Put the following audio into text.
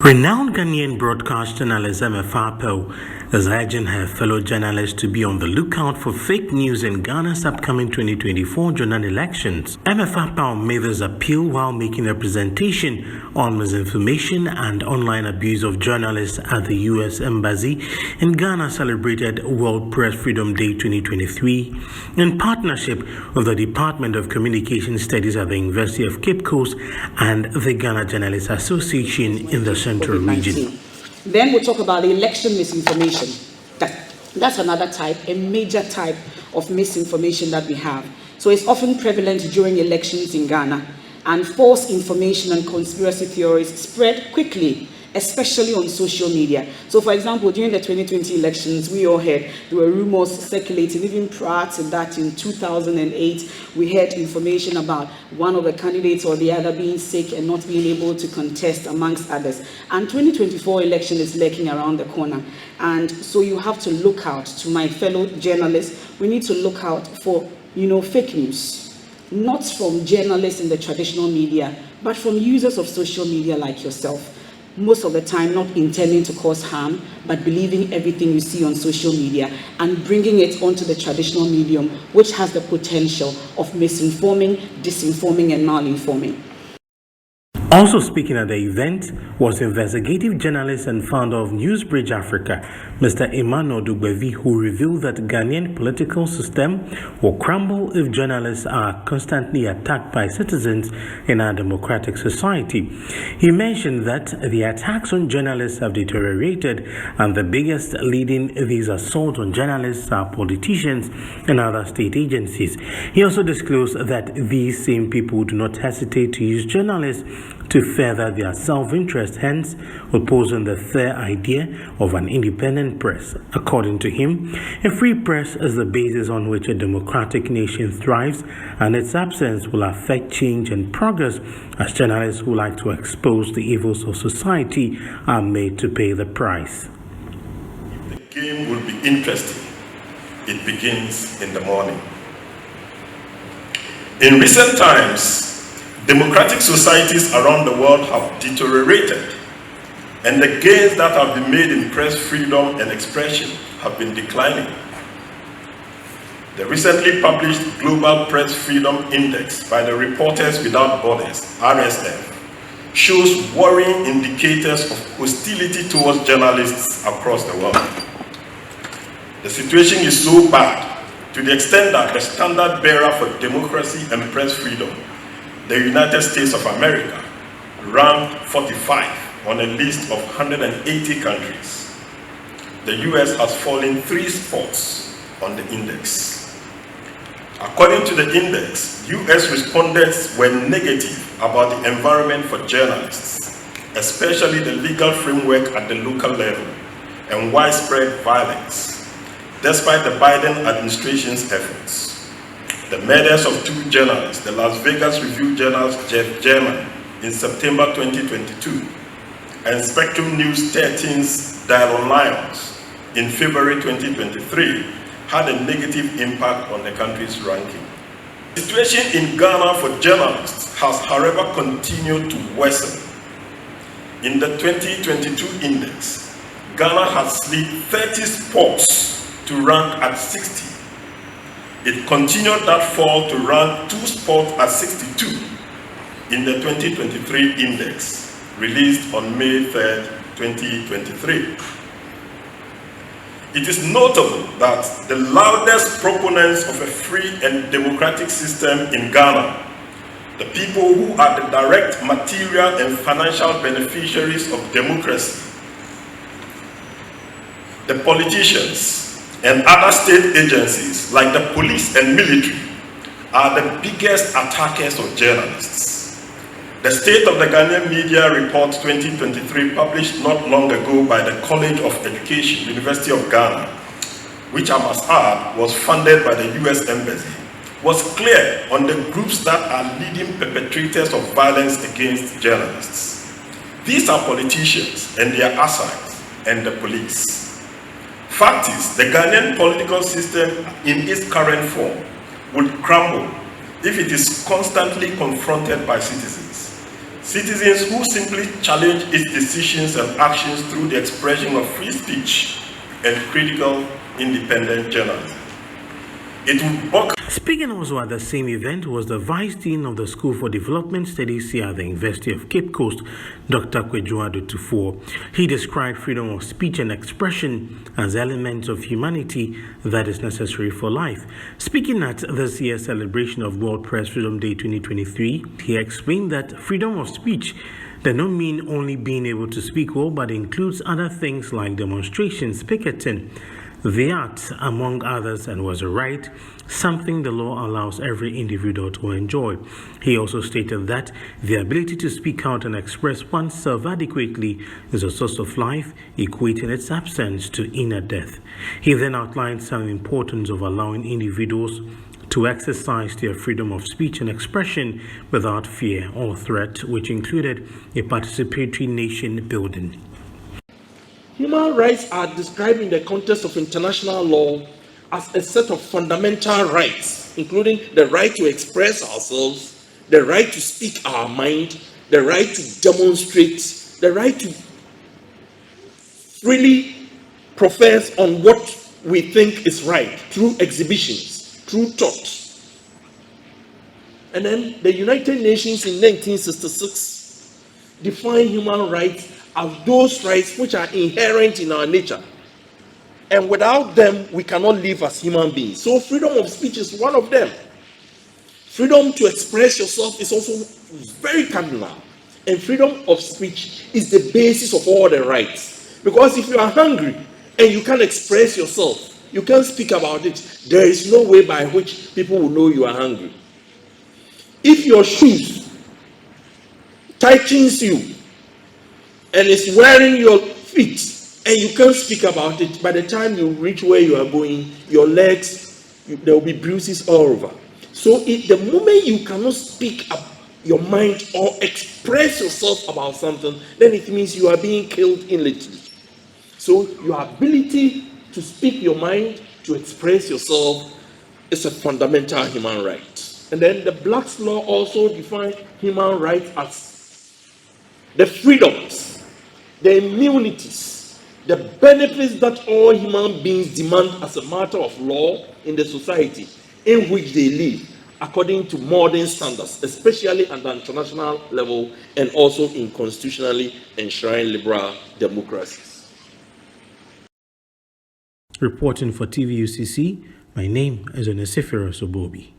Renowned Ghanaian broadcast journalist MFAPO is urging her fellow journalists to be on the lookout for fake news in Ghana's upcoming 2024 general elections. MFAPO made this appeal while making a presentation on misinformation and online abuse of journalists at the U.S. Embassy in Ghana celebrated World Press Freedom Day 2023 in partnership with the Department of Communication Studies at the University of Cape Coast and the Ghana Journalists Association in the Central Region. Then we'll talk about election misinformation. That's another type, a major type of misinformation that we have. So it's often prevalent during elections in Ghana, and false information and conspiracy theories spread quickly, especially on social media. So for example, during the 2020 elections, we all heard there were rumors circulating. Even prior to that, in 2008, we heard information about one of the candidates or the other being sick and not being able to contest, amongst others. And 2024 election is lurking around the corner. And so you have to look out, to my fellow journalists, we need to look out for, fake news. Not from journalists in the traditional media, but from users of social media like yourself. Most of the time not intending to cause harm, but believing everything you see on social media and bringing it onto the traditional medium, which has the potential of misinforming, disinforming, and malinforming. Also speaking at the event was investigative journalist and founder of Newsbridge Africa, Mr. Emmanuel Dugbevi, who revealed that Ghanaian political system will crumble if journalists are constantly attacked by citizens in our democratic society. He mentioned that the attacks on journalists have deteriorated, and the biggest leading these assaults on journalists are politicians and other state agencies. He also disclosed that these same people do not hesitate to use journalists to further their self-interest, hence opposing the fair idea of an independent press. According to him, a free press is the basis on which a democratic nation thrives, and its absence will affect change and progress, as journalists who like to expose the evils of society are made to pay the price. The game will be interesting. It begins in the morning. In recent times, democratic societies around the world have deteriorated, and the gains that have been made in press freedom and expression have been declining. The recently published Global Press Freedom Index by the Reporters Without Borders, RSF, shows worrying indicators of hostility towards journalists across the world. The situation is so bad to the extent that the standard bearer for democracy and press freedom, the United States of America, ranked 45 on a list of 180 countries. The US has fallen 3 spots on the index. According to the index, US respondents were negative about the environment for journalists, especially the legal framework at the local level and widespread violence, despite the Biden administration's efforts. The murders of 2 journalists, the Las Vegas Review-Journal's Jeff German in September 2022, and Spectrum News 13's Dialon Lyons in February 2023, had a negative impact on the country's ranking. The situation in Ghana for journalists has, however, continued to worsen. In the 2022 index, Ghana has slid 30 spots to rank at 60. It continued that fall to rank 2 spots at 62 in the 2023 index, released on May 3rd, 2023. It is notable that the loudest proponents of a free and democratic system in Ghana, the people who are the direct material and financial beneficiaries of democracy, the politicians, and other state agencies like the police and military, are the biggest attackers of journalists. The State of the Ghanaian Media Report 2023, published not long ago by the College of Education, University of Ghana, which I must add was funded by the US Embassy, was clear on the groups that are leading perpetrators of violence against journalists. These are politicians and their allies and the police. Fact is, the Ghanaian political system in its current form would crumble if it is constantly confronted by citizens. Citizens who simply challenge its decisions and actions through the expression of free speech and critical, independent journalism. It would buck. Speaking also at the same event was the Vice Dean of the School for Development Studies here at the University of Cape Coast, Dr. Kwejuado Tufor. He described freedom of speech and expression as elements of humanity that is necessary for life. Speaking at this year's celebration of World Press Freedom Day 2023, he explained that freedom of speech does not mean only being able to speak well, but includes other things like demonstrations, picketing, the arts, among others, and was a right, something the law allows every individual to enjoy. He also stated that the ability to speak out and express oneself adequately is a source of life, equating its absence to inner death. He then outlined some importance of allowing individuals to exercise their freedom of speech and expression without fear or threat, which included a participatory nation building. Human rights are described in the context of international law as a set of fundamental rights, including the right to express ourselves, the right to speak our mind, the right to demonstrate, the right to freely profess on what we think is right through exhibitions, through thought. And then the United Nations in 1966 defined human rights as those rights which are inherent in our nature. And without them, we cannot live as human beings. So freedom of speech is one of them. Freedom to express yourself is also very cardinal. And freedom of speech is the basis of all the rights. Because if you are hungry and you can't express yourself, you can't speak about it, there is no way by which people will know you are hungry. If your shoes tightens you, and it's wearing your feet, and you can't speak about it, by the time you reach where you are going, your legs, there will be bruises all over. So the moment you cannot speak up your mind or express yourself about something, then it means you are being killed innately. So your ability to speak your mind, to express yourself, is a fundamental human right. And then the Black's Law also defines human rights as the freedoms, the immunities, the benefits that all human beings demand as a matter of law in the society in which they live, according to modern standards, especially at the international level and also in constitutionally enshrined liberal democracies. Reporting for TV UCC, my name is Onesifero Sobobi.